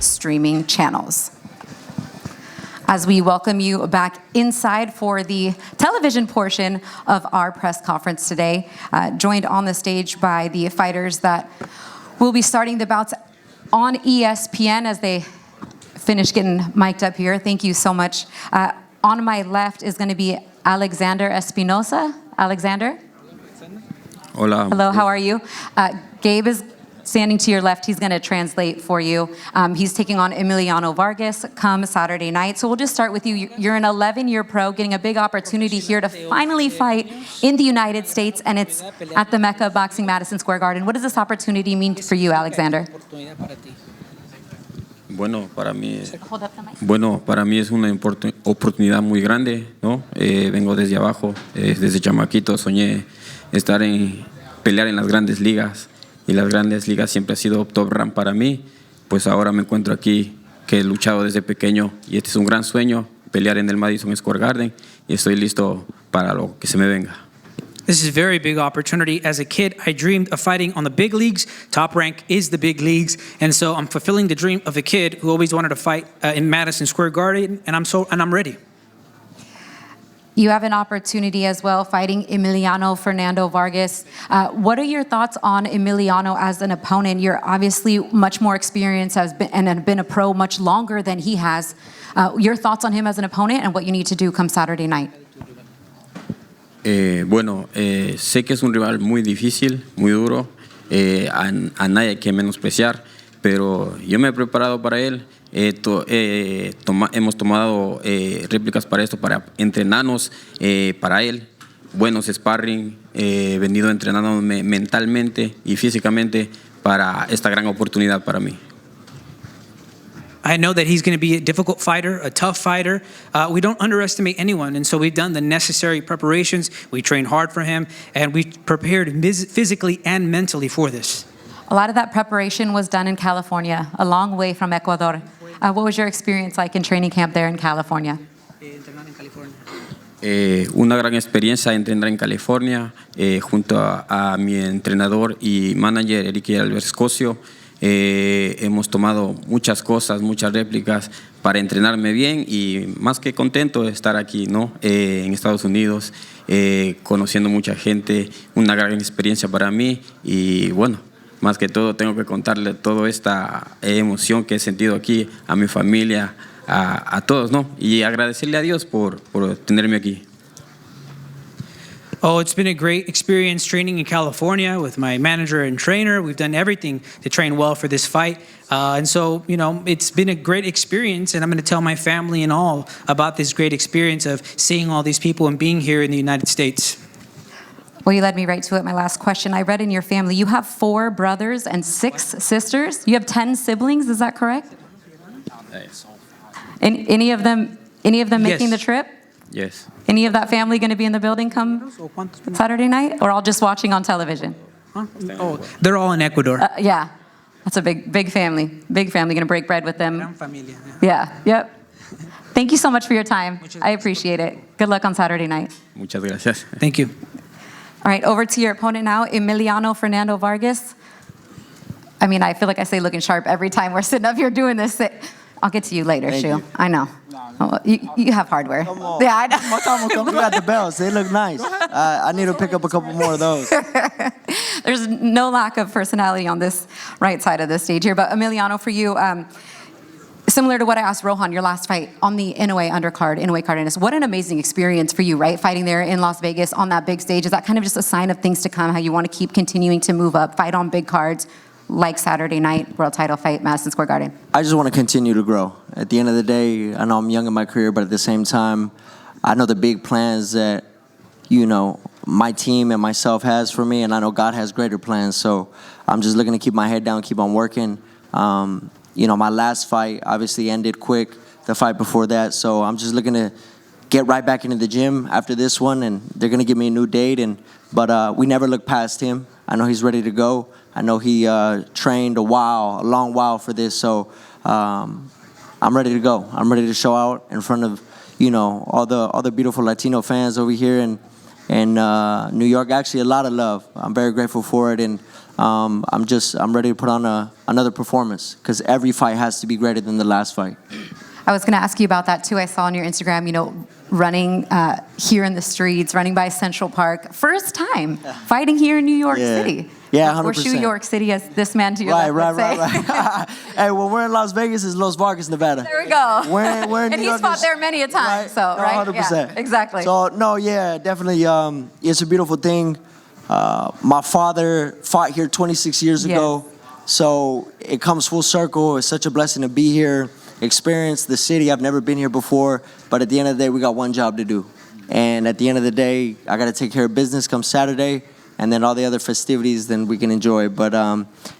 streaming channels. As we welcome you back inside for the television portion of our press conference today, joined on the stage by the fighters that will be starting the bouts on ESPN as they finish getting mic'd up here. Thank you so much. On my left is going to be Alexander Espinoza. Alexander? Hola. Hello, how are you? Gabe is standing to your left. He's going to translate for you. He's taking on Emiliano Vargas come Saturday night. So we'll just start with you. You're an 11-year pro, getting a big opportunity here to finally fight in the United States, and it's at the Mecca of Boxing, Madison Square Garden. What does this opportunity mean for you, Alexander? Bueno, para mí es una oportunidad muy grande, ¿no? Vengo desde abajo, desde chamaquito soñé pelear en las grandes ligas, y las grandes ligas siempre ha sido top rank para mí. Pues ahora me encuentro aquí, que he luchado desde pequeño, y este es un gran sueño, pelear en el Madison Square Garden, y estoy listo para lo que se me venga. This is a very big opportunity. As a kid, I dreamed of fighting on the big leagues. Top Rank is the big leagues. And so I'm fulfilling the dream of a kid who always wanted to fight in Madison Square Garden, and I'm ready. You have an opportunity as well fighting Emiliano Fernando Vargas. What are your thoughts on Emiliano as an opponent? You're obviously much more experienced and have been a pro much longer than he has. Your thoughts on him as an opponent and what you need to do come Saturday night? Bueno, sé que es un rival muy difícil, muy duro, a nadie hay que menospreciar, pero yo me he preparado para él. Hemos tomado réplicas para esto, para entrenarnos para él, buenos sparring, venido entrenándome mentalmente y físicamente para esta gran oportunidad para mí. I know that he's going to be a difficult fighter, a tough fighter. We don't underestimate anyone, and so we've done the necessary preparations. We trained hard for him, and we prepared physically and mentally for this. A lot of that preparation was done in California, a long way from Ecuador. What was your experience like in training camp there in California? Una gran experiencia entrenar en California junto a mi entrenador y manager, Enrique Alberscosio. Hemos tomado muchas cosas, muchas réplicas para entrenarme bien y más que contento de estar aquí, ¿no? En Estados Unidos, conociendo mucha gente, una gran experiencia para mí y bueno, más que todo tengo que contarle toda esta emoción que he sentido aquí a mi familia, a todos, ¿no? Y agradecerle a Dios por tenerme aquí. Oh, it's been a great experience training in California with my manager and trainer. We've done everything to train well for this fight. And so, you know, it's been a great experience, and I'm going to tell my family and all about this great experience of seeing all these people and being here in the United States. Well, you led me right to it. My last question. I read in your family, you have 4 brothers and 6 sisters. You have 10 siblings, is that correct? And any of them making the trip? Yes. Any of that family going to be in the building come Saturday night, or all just watching on television? Oh, they're all in Ecuador. Yeah, that's a big family. Big family, going to break bread with them. Yeah, yep. Thank you so much for your time. I appreciate it. Good luck on Saturday night. Muchas gracias. Thank you. All right, over to your opponent now, Emiliano Fernando Vargas. I mean, I feel like I say looking sharp every time we're sitting up here doing this. I'll get to you later, Shu. I know. Oh, you have hardware. Come on. Yeah, I know. We got the belts. They look nice. I need to pick up a couple more of those. There's no lack of personality on this right side of the stage here. But Emiliano, for you, similar to what I asked Rohan, your last fight on the Inoue undercard, Inoue Cardenas, what an amazing experience for you, right? Fighting there in Las Vegas on that big stage. Is that kind of just a sign of things to come, how you want to keep continuing to move up, fight on big cards, like Saturday night, world title fight, Madison Square Garden? I just want to continue to grow. At the end of the day, I know I'm young in my career, but at the same time, I know the big plans that, you know, my team and myself has for me, and I know God has greater plans. So I'm just looking to keep my head down, keep on working. You know, my last fight obviously ended quick, the fight before that. So I'm just looking to get right back into the gym after this one, and they're going to give me a new date. But we never look past him. I know he's ready to go. I know he trained a long while for this. So I'm ready to go. I'm ready to show out in front of, you know, all the beautiful Latino fans over here, and in New York. Actually, a lot of love. I'm very grateful for it, and I'm ready to put on another performance because every fight has to be greater than the last fight. I was going to ask you about that too. I saw on your Instagram, running here in the streets, running by Central Park. First time fighting here in New York City. Yeah, 100%. Or New York City, as this man to your left would say. Right. Hey, when we're in Las Vegas, it's Los Vargas, Nevada. There we go. We're in and New York, he's fought there many a time, so, right? 100%. Yeah, exactly. So, no, yeah, definitely, it's a beautiful thing. My father fought here 26 years ago, so it comes full circle. It's such a blessing to be here, experience the city. I've never been here before, but at the end of the day, we got one job to do. And at the end of the day, I got to take care of business come Saturday, and then all the other festivities, then we can enjoy. But,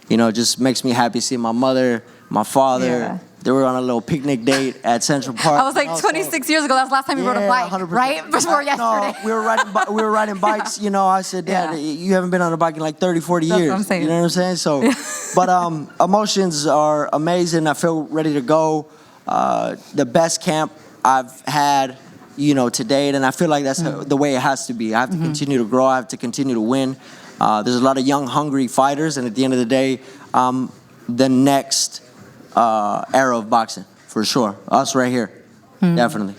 it just makes me happy seeing my mother, my father. Yeah. They were on a little picnic date at Central Park. I was like, 26 years ago, that's the last time you rode a bike, 100%. right? Before yesterday. No, we were riding bikes. I said, Dad, you haven't been on a bike in like 30, 40 years. That's what I'm saying. You know what I'm saying? So, but emotions are amazing. I feel ready to go. The best camp I've had, to date, and I feel like that's the way it has to be. I have to continue to grow. I have to continue to win. There's a lot of young, hungry fighters, and at the end of the day, the next era of boxing, for sure. Us right here, definitely.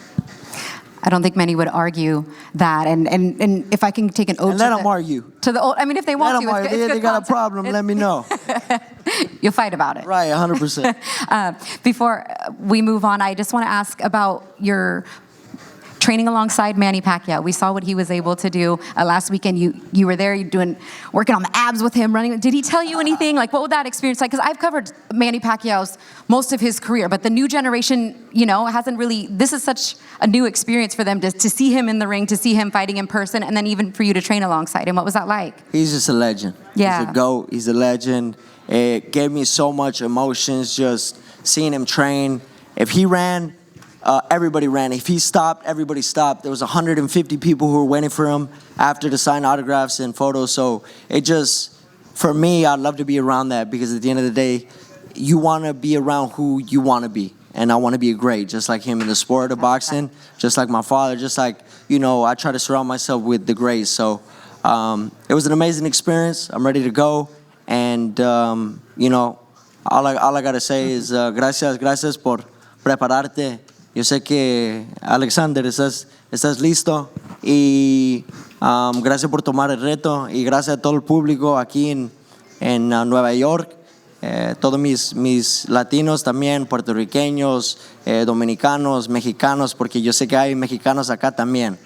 I don't think many would argue that, and if I can take an ode And let them argue. to the old, if they want to, Let them argue. They got a problem, let me know. You'll fight about it. Right, 100%. Before we move on, I just want to ask about your training alongside Manny Pacquiao. We saw what he was able to do last weekend. You were there, working on the abs with him, running. Did he tell you anything? Like, what would that experience like? Because I've covered Manny Pacquiao's most of his career, but the new generation, hasn't really. This is such a new experience for them to see him in the ring, to see him fighting in person, and then even for you to train alongside him. What was that like? He's just a legend. Yeah. He's a GOAT. He's a legend. It gave me so much emotions just seeing him train. If he ran, everybody ran. If he stopped, everybody stopped. There was 150 people who were waiting for him after to sign autographs and photos. So it just, for me, I'd love to be around that because at the end of the day, you want to be around who you want to be. And I want to be a great, just like him in the sport of boxing, just like my father, just like, I try to surround myself with the greats. So it was an amazing experience. I'm ready to go. And, all I got to say is gracias por prepararte. Yo sé que, Alexander, estás listo y gracias por tomar el reto y gracias a todo el público aquí en Nueva York, todos mis latinos también, puertorriqueños, dominicanos, mexicanos, porque yo sé que hay mexicanos acá también.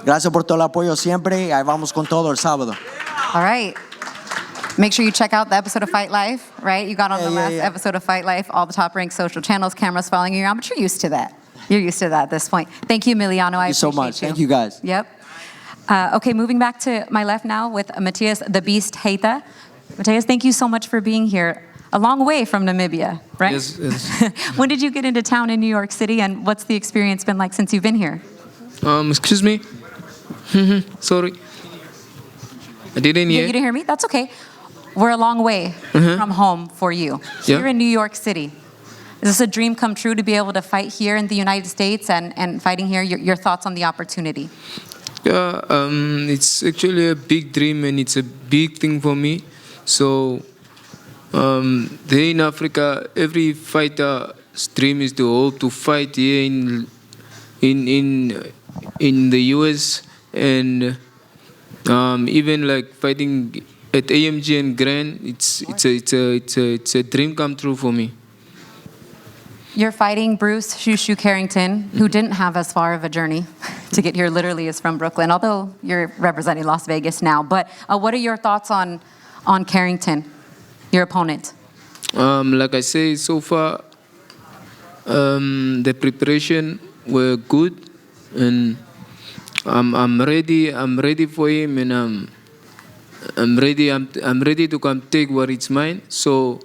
Gracias por todo el apoyo siempre y ahí vamos con todo el sábado. All right. Make sure you check out the episode of Fight Life, right? You got on the last episode of Fight Life, all the top-ranked social channels, cameras following you around, but you're used to that. You're used to that at this point. Thank you, Emiliano. Thank you so much. Thank you, guys. Yep. Okay, moving back to my left now with Matias the Beast Heita. Matias, thank you so much for being here. A long way from Namibia, right? Yes. When did you get into town in New York City, and what's the experience been like since you've been here? Excuse me? Sorry. I didn't hear. You didn't hear me? That's okay. We're a long way from home for you. Yeah. You're in New York City. Is this a dream come true to be able to fight here in the United States and fighting here? Your thoughts on the opportunity? Yeah, it's actually a big dream and it's a big thing for me. So, there in Africa, every fighter's dream is to hope to fight here in the US and even like fighting at AMG and Grand. It's a dream come true for me. You're fighting Bruce "Shoo Carrington, who didn't have as far of a journey to get here. Literally, is from Brooklyn. Although you're representing Las Vegas now, but what are your thoughts on Carrington, your opponent? Like I say, so far, the preparation were good, and I'm ready. I'm ready for him, and I'm ready. I'm ready to come take what is mine. So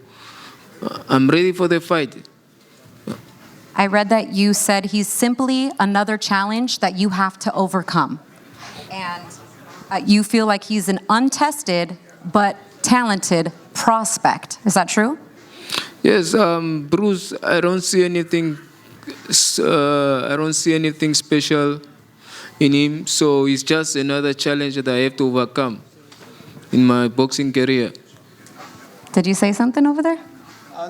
I'm ready for the fight. I read that you said he's simply another challenge that you have to overcome, and you feel like he's an untested but talented prospect. Is that true? Yes, Bruce. I don't see anything. I don't see anything special in him. So it's just another challenge that I have to overcome in my boxing career. Did you say something over there?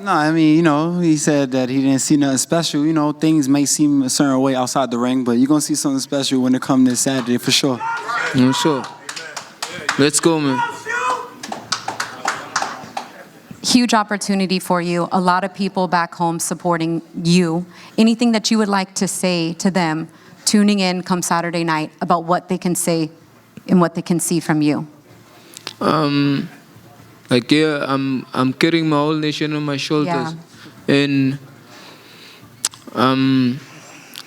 No, I mean, he said that he didn't see nothing special. Things may seem a certain way outside the ring, but you're going to see something special when it comes this Saturday for sure. Sure. Let's go, man. Huge opportunity for you. A lot of people back home supporting you. Anything that you would like to say to them tuning in come Saturday night about what they can say and what they can see from you? I'm carrying my whole nation on my shoulders, and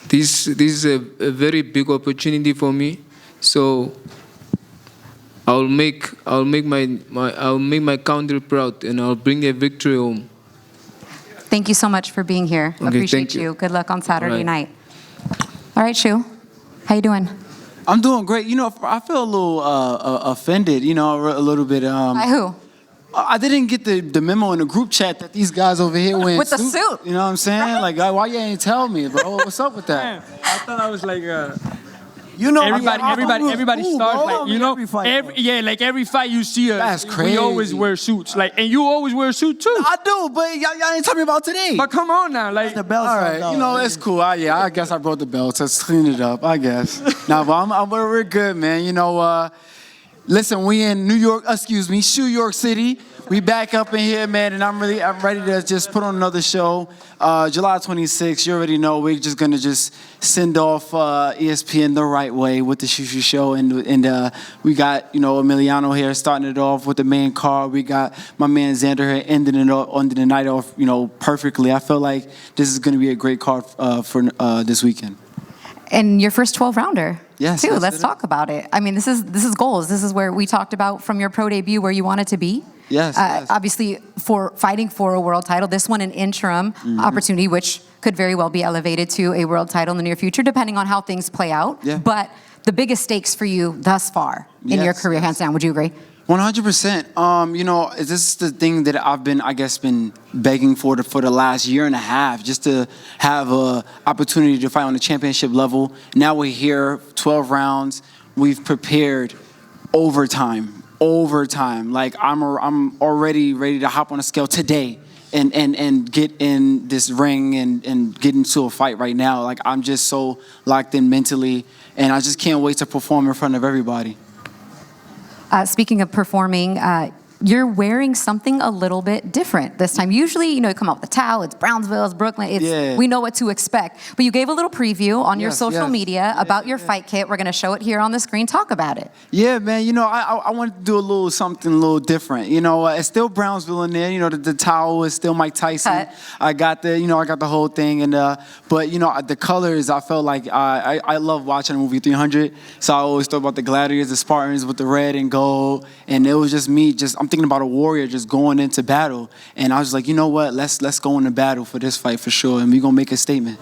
this is a very big opportunity for me. So I'll make my country proud, and I'll bring a victory home. Thank you so much for being here. Okay, Appreciate thank you. Good luck on Saturday All right. night. All right, Shu. How you doing? I'm doing great. I feel a little offended, a little bit. By who? I didn't get the memo in the group chat that these guys over here wearing With the suits. suit. You know what I'm saying? Like, why you ain't tell me, bro? What's up with that? I thought I was like, Everybody everybody starts like, every fight you see That's we crazy. always wear suits, and you always wear a suit too. I do, but y'all ain't tell me about today. But come on now, The belts. All right, it's cool. I guess I brought the belts. Let's clean it up. I guess. But we're good, man. Listen, we in New York City. We back up in here, man, and I'm ready to just put on another show. July 26th, you already know we're just gonna send off ESPN the right way with the Shushu show, and we got Emiliano here starting it off with the main card. We got my man Xander here ending the night off perfectly. I feel like this is gonna be a great card for this weekend. And your first 12-rounder. Yes. Too. Let's talk about it. I mean, this is goals. This is where we talked about from your pro debut where you wanted to be. Yes. Obviously, for fighting for a world title, this one an interim opportunity, which could very well be elevated to a world title in the near future, depending on how things play out. Yeah. But the biggest stakes for you thus far in your career, hands down. Would you agree? 100%. This is the thing that I've been begging for the last year and a half, just to have a opportunity to fight on the championship level. Now we're here, 12 rounds. We've prepared overtime. Like I'm already ready to hop on a scale today and get in this ring and get into a fight right now. Like I'm just so locked in mentally, and I just can't wait to perform in front of everybody. Speaking of performing, you're wearing something a little bit different this time. Usually, you come out with a towel, it's Brownsville, it's Brooklyn, we know what to expect. But you gave a little preview on your social media about your fight kit. We're going to show it here on the screen. Talk about it. Yeah, man, I wanted to do something a little different. It's still Brownsville in there. The towel is still Mike Tyson. Cut. I got the whole thing, and but the colors, I felt like I love watching the movie 300, so I always thought about the gladiators, the Spartans with the red and gold, and it was just me. I'm thinking about a warrior just going into battle, and I was like, you know what? Let's go into battle for this fight for sure, and we're gonna make a statement.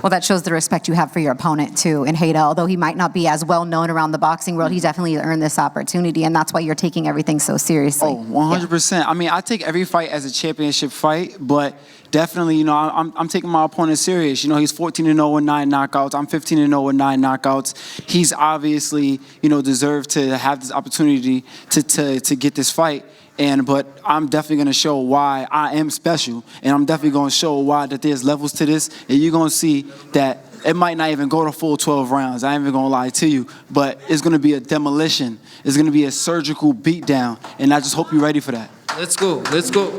Well, that shows the respect you have for your opponent, too, in Heita. Although he might not be as well known around the boxing world, he definitely earned this opportunity, and that's why you're taking everything so seriously. Oh, 100%. I mean, I take every fight as a championship fight, but definitely, I'm taking my opponent serious. He's 14-0 with 9 knockouts. I'm 15-0 with 9 knockouts. He's obviously, deserved to have this opportunity to get this fight. But I'm definitely going to show why I am special, and I'm definitely going to show why that there's levels to this, and you're going to see that it might not even go to full 12 rounds. I ain't even going to lie to you, but it's going to be a demolition. It's going to be a surgical beatdown, and I just hope you're ready for that. Let's go. Let's go.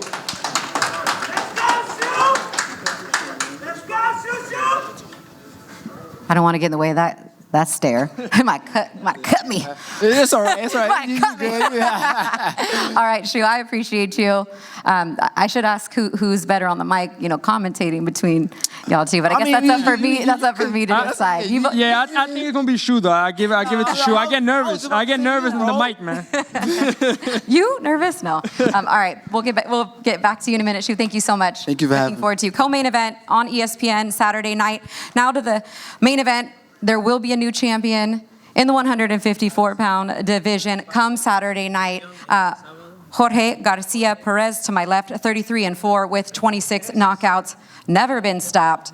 I don't want to get in the way of that stare. It might cut me. It's all right. It's all right. Might cut me. All right, Shu, I appreciate you. I should ask who's better on the mic, commentating between y'all two. But I guess that's up for me. That's up for me to decide. I think it's gonna be Shu though. I give it to Shu. I get nervous. I get nervous on the mic, man. You nervous? No. All right, we'll get back to you in a minute, Shu. Thank you so much. Thank you for having me. Looking forward to co-main event on ESPN Saturday night. Now to the main event. There will be a new champion in the 154-pound division come Saturday night. Jorge Garcia Perez to my left, 33-4 with 26 knockouts, never been stopped.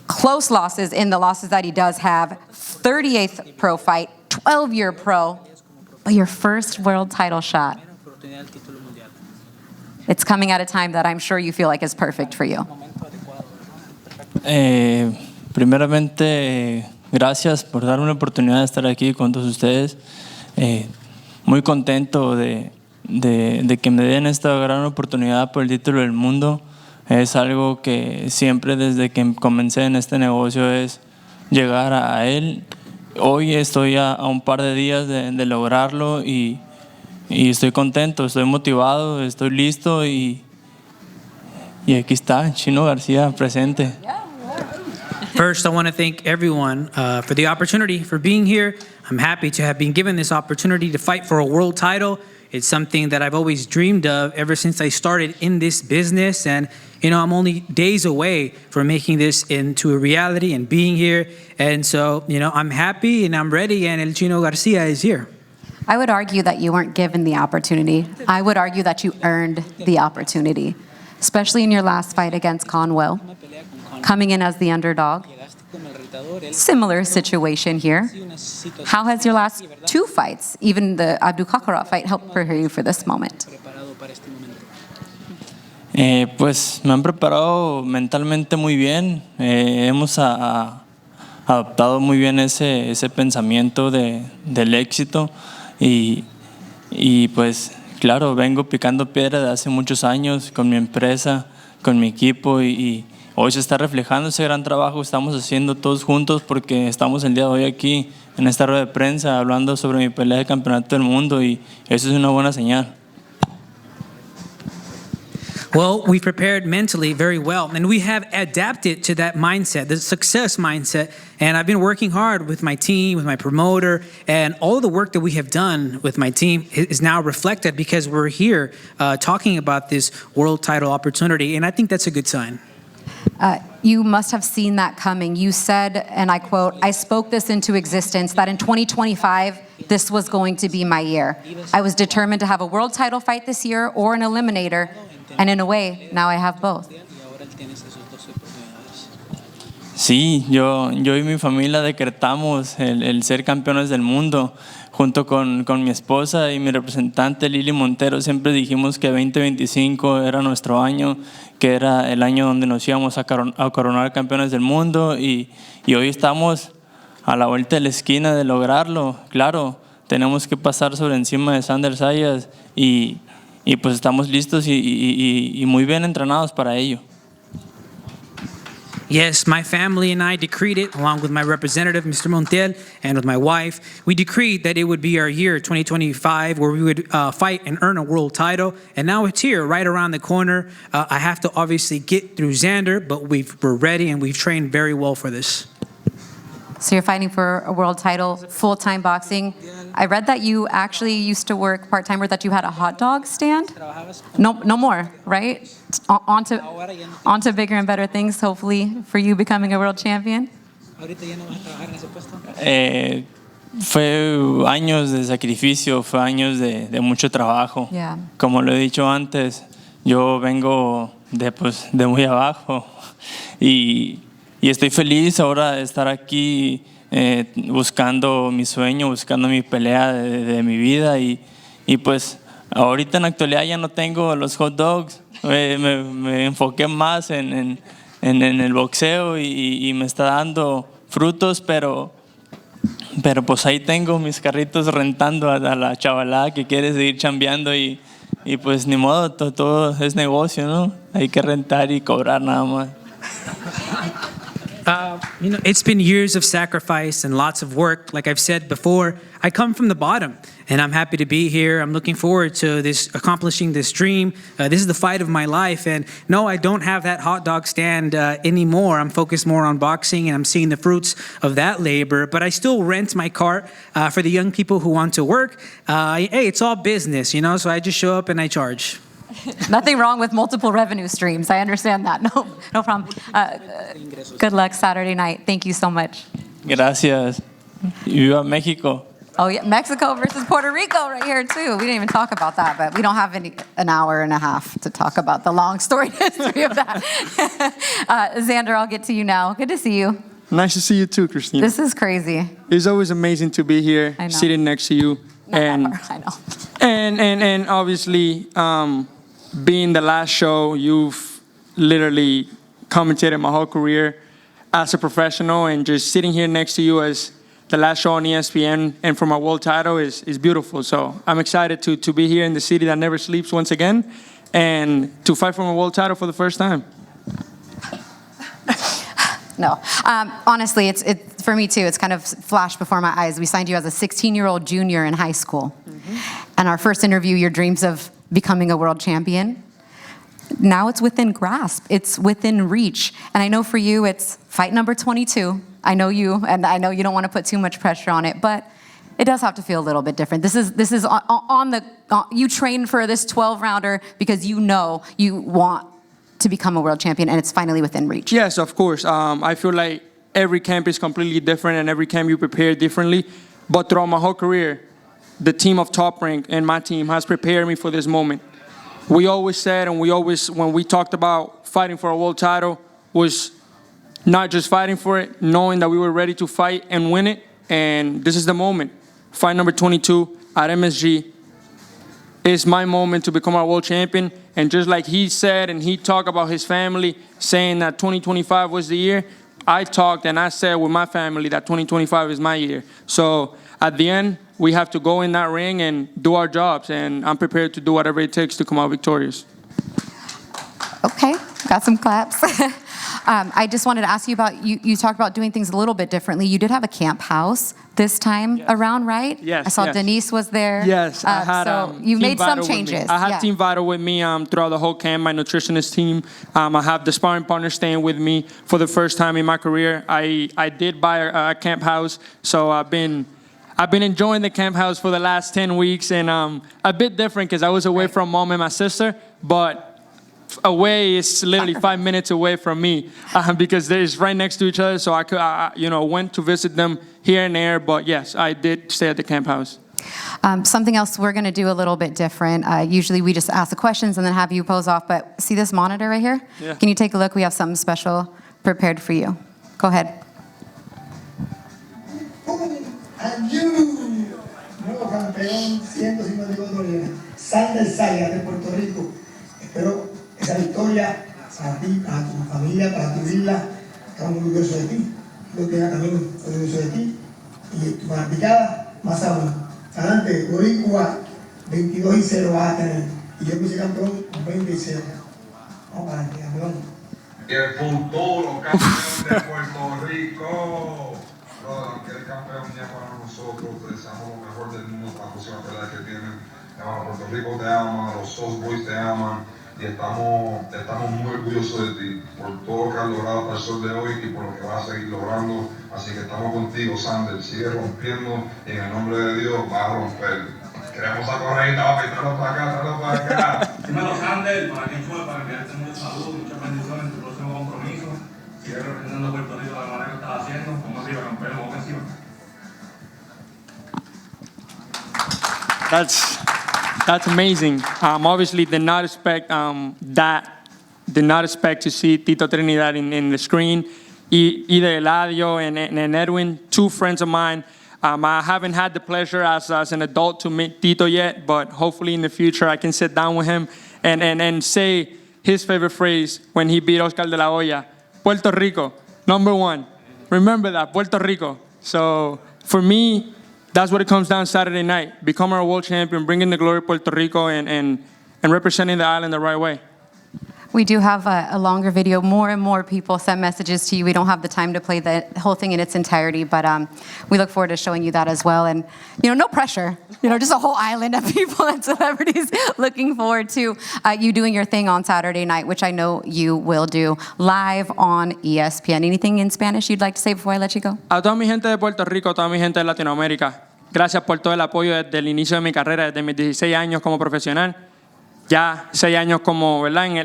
Close losses in the losses that he does have. 38th pro fight, 12-year pro, but your first world title shot. It's coming at a time that I'm sure you feel like is perfect for you. Primeramente, gracias por darme la oportunidad de estar aquí con todos ustedes. Muy contento de que me den esta gran oportunidad por el título del mundo. Es algo que siempre desde que comencé en este negocio es llegar a él. Hoy estoy a un par de días de lograrlo y estoy contento, estoy motivado, estoy listo y aquí está, Chino García presente. First, I want to thank everyone for the opportunity, for being here. I'm happy to have been given this opportunity to fight for a world title. It's something that I've always dreamed of ever since I started in this business. And, you know, I'm only days away from making this into a reality and being here. And so, you know, I'm happy and I'm ready, and El Chino Garcia is here. I would argue that you weren't given the opportunity. I would argue that you earned the opportunity, especially in your last fight against Conwell, coming in as the underdog. Similar situation here. How has your last two fights, even the Abdul-Kakarov fight, helped prepare you for this moment? Pues me han preparado mentalmente muy bien. Hemos adoptado muy bien ese pensamiento del éxito y pues claro, vengo picando piedra de hace muchos años con mi empresa, con mi equipo y hoy se está reflejando ese gran trabajo que estamos haciendo todos juntos porque estamos el día de hoy aquí en esta rueda de prensa hablando sobre mi pelea de campeonato del mundo y eso es una buena señal. Well, we prepared mentally very well, and we have adapted to that mindset, the success mindset. And I've been working hard with my team, with my promoter, and all of the work that we have done with my team is now reflected because we're here talking about this world title opportunity, and I think that's a good sign. You must have seen that coming. You said, and I quote, "I spoke this into existence, that in 2025, this was going to be my year. I was determined to have a world title fight this year or an eliminator, and in a way, now I have both." Sí, yo y mi familia decretamos el ser campeones del mundo. Junto con mi esposa y mi representante Lili Montero siempre dijimos que 2025 era nuestro año, que era el año donde nos íbamos a coronar campeones del mundo y hoy estamos a la vuelta de la esquina de lograrlo. Claro, tenemos que pasar sobre encima de Xander Zayas y pues estamos listos y muy bien entrenados para ello. Yes, my family and I decreed it, along with my representative, Mr. Montiel, and with my wife. We decreed that it would be our year, 2025, where we would fight and earn a world title. And now it's here, right around the corner. I have to obviously get through Xander, but we're ready and we've trained very well for this. So you're fighting for a world title, full-time boxing. I read that you actually used to work part-time, or that you had a hot dog stand. No more, right? On to bigger and better things, hopefully, for you becoming a world champion. Fue años de sacrificio, fue años de mucho trabajo. Yeah. Como lo he dicho antes, yo vengo de muy abajo y estoy feliz ahora de estar aquí buscando mi sueño, buscando mi pelea de mi vida y pues ahorita en la actualidad ya no tengo los hot dogs, me enfoqué más en el boxeo y me está dando frutos, pero pues ahí tengo mis carritos rentando a la chavalada que quiere seguir chambeando y pues ni modo, todo es negocio, ¿no? Hay que rentar y cobrar nada más. You know, it's been years of sacrifice and lots of work. Like I've said before, I come from the bottom, and I'm happy to be here. I'm looking forward to accomplishing this dream. This is the fight of my life, and no, I don't have that hot dog stand anymore. I'm focused more on boxing, and I'm seeing the fruits of that labor. But I still rent my cart for the young people who want to work. Hey, it's all business, you know. So I just show up and I charge. Nothing wrong with multiple revenue streams. I understand that. No problem. Good luck Saturday night. Thank you so much. Gracias. Y viva México. Oh, yeah, Mexico versus Puerto Rico right here, too. We didn't even talk about that, but we don't have an hour and a half to talk about the long story history of that. Xander, I'll get to you now. Good to see you. Nice to see you too, Christina. This is crazy. It's always amazing to be here, I know. sitting next to you. I know. And obviously, being the last show, you've literally commentated my whole career as a professional, and just sitting here next to you as the last show on ESPN and for my world title is beautiful. So I'm excited to be here in the city that never sleeps once again, and to fight for my world title for the first time. No, honestly, it's for me too. It's kind of flashed before my eyes. We signed you as a 16-year-old junior in high school, and our first interview, your dreams of becoming a world champion. Now it's within grasp. It's within reach, and I know for you, it's fight number 22. I know you don't want to put too much pressure on it, but it does have to feel a little bit different. This is you train for this 12-rounder because you know you want to become a world champion, and it's finally within reach. Yes, of course. I feel like every camp is completely different, and every camp you prepare differently. But throughout my whole career, the team of Top Rank and my team has prepared me for this moment. We always said, and when we talked about fighting for a world title, was not just fighting for it, knowing that we were ready to fight and win it. And this is the moment. Fight number 22 at MSG is my moment to become our world champion. And just like he said, and he talked about his family, saying that 2025 was the year, I talked and I said with my family that 2025 is my year. So at the end, we have to go in that ring and do our jobs. And I'm prepared to do whatever it takes to come out victorious. Okay, got some claps. I just wanted to ask you about, you talked about doing things a little bit differently. You did have a camp house this time around, right? Yes. I saw yes. Denise was there. Yes, I had so you Team made some Vital with me. changes. I had Yeah. Team Vital with me throughout the whole camp, my nutritionist team. I have the sparring partner staying with me for the first time in my career. I did buy a camp house, so I've been enjoying the camp house for the last 10 weeks, and a bit different because I was away from mom and my sister, but away is literally 5 minutes away from me because they're right next to each other. So I could, went to visit them here and there. But yes, I did stay at the camp house. Something else we're going to do a little bit different. Usually we just ask the questions and then have you pose off. But see this monitor right here? Yeah. Can you take a look? We have something special prepared for you. Go ahead. And you, nuevo campeón 154 libras, Xander Zayas de Puerto Rico. Espero esa victoria para ti, para tu familia, para tu isla. Estamos muy orgullosos de ti. Yo tenga también orgulloso de ti. Y tu fanaticada, más aún. Adelante, Boricua, 22-0 vas a tener. Y yo puse campeón 20-0. Vamos para adelante, campeón. Y el futuro campeón de Puerto Rico. Aunque el campeón ya para nosotros, deseamos lo mejor del mundo para la próxima pelea que tienen. Puerto Rico te ama, los South Boys te aman, y estamos muy orgullosos de ti por todo lo que has logrado hasta el sol de hoy y por lo que vas a seguir logrando. Así que estamos contigo, Xander. Sigue rompiendo y en el nombre de Dios vas a romper. Queremos a Correita, papi, tráelo para acá. Dímelo, Xander, para quien fue, para enviarte mucha salud, muchas bendiciones en tu próximo compromiso. Sigue representando a Puerto Rico de la manera que estás haciendo. Vamos arriba, campeón, vamos encima. That's amazing. Obviously, did not expect that. Did not expect to see Tito Trinidad in the screen. Either Eladio and Edwin, two friends of mine. I haven't had the pleasure as an adult to meet Tito yet, but hopefully in the future I can sit down with him and say his favorite phrase when he beat Oscar de la Hoya. Puerto Rico, #1. Remember that, Puerto Rico. So for me, that's what it comes down Saturday night. Become our world champion, bringing the glory of Puerto Rico and representing the island the right way. We do have a longer video. More and more people send messages to you. We don't have the time to play the whole thing in its entirety, but we look forward to showing you that as well. And, no pressure. Just a whole island of people and celebrities looking forward to you doing your thing on Saturday night, which I know you will do live on ESPN. Anything in Spanish you'd like to say before I let you go? A toda mi gente de Puerto Rico, toda mi gente de Latinoamérica, gracias por todo el apoyo desde el inicio de mi carrera, desde mis 16 años como profesional. Ya 6 años como, ¿verdad? En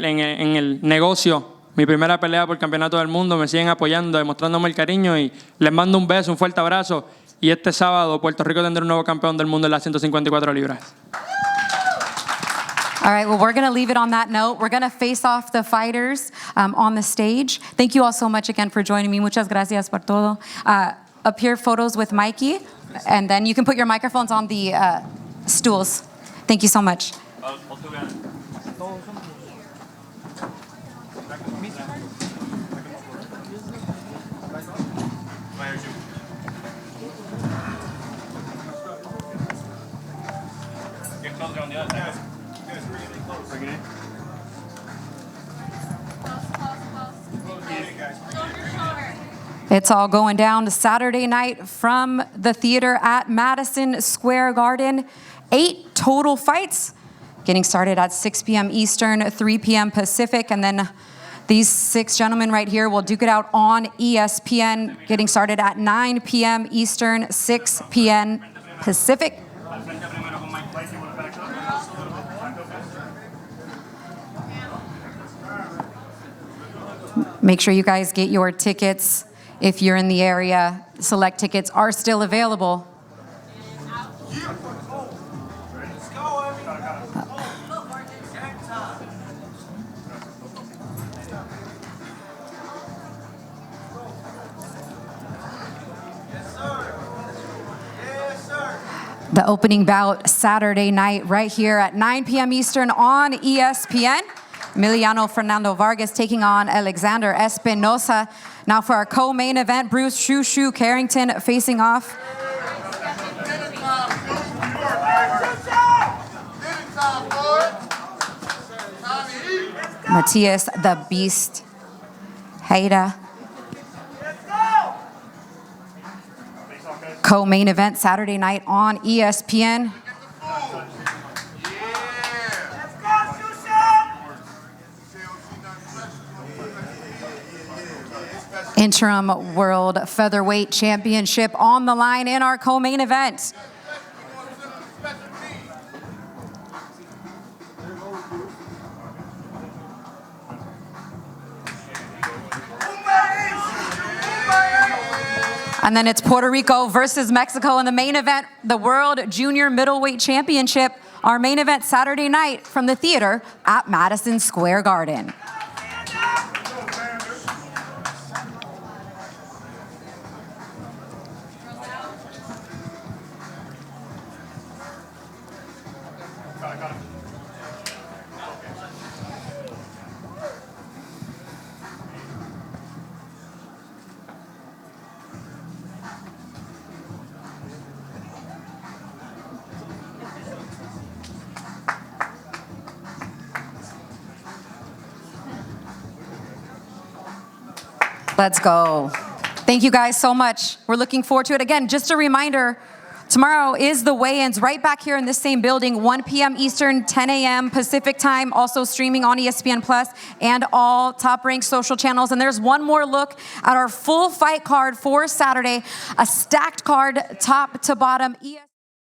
el negocio, mi primera pelea por el campeonato del mundo, me siguen apoyando, demostrándome el cariño y les mando un beso, un fuerte abrazo. y este sábado Puerto Rico tendrá un nuevo campeón del mundo en las 154 libras. All right, well, we're going to leave it on that note. We're going to face off the fighters on the stage. Thank you all so much again for joining me. Muchas gracias por todo. Up here, photos with Mikey, and then you can put your microphones on the stools. Thank you so much. It's all going down Saturday night from the theater at Madison Square Garden. 8 total fights, getting started at 6 p.m. Eastern, 3 p.m. Pacific, and then these 6 gentlemen right here will duke it out on ESPN, getting started at 9 p.m. Eastern, 6 p.m. Pacific. Make sure you guys get your tickets if you're in the area. Select tickets are still available. The opening bout Saturday night right here at 9 p.m. Eastern on ESPN. Emiliano Vargas taking on Alexander Espinoza. Now for our co-main event, Bruce Carrington facing off. Matias the Beast Heita. Co-main event Saturday night on ESPN. Interim World Featherweight Championship on the line in our co-main event. And then it's Puerto Rico versus Mexico in the main event, the World Junior Middleweight Championship. Our main event Saturday night from the theater at Madison Square Garden. Let's go. Thank you guys so much. We're looking forward to it. Again, just a reminder, tomorrow is the weigh-ins right back here in this same building, 1 p.m. Eastern, 10 a.m. Pacific time, also streaming on ESPN Plus and all top-ranked social channels. And there's one more look at our full fight card for Saturday, a stacked card top to bottom.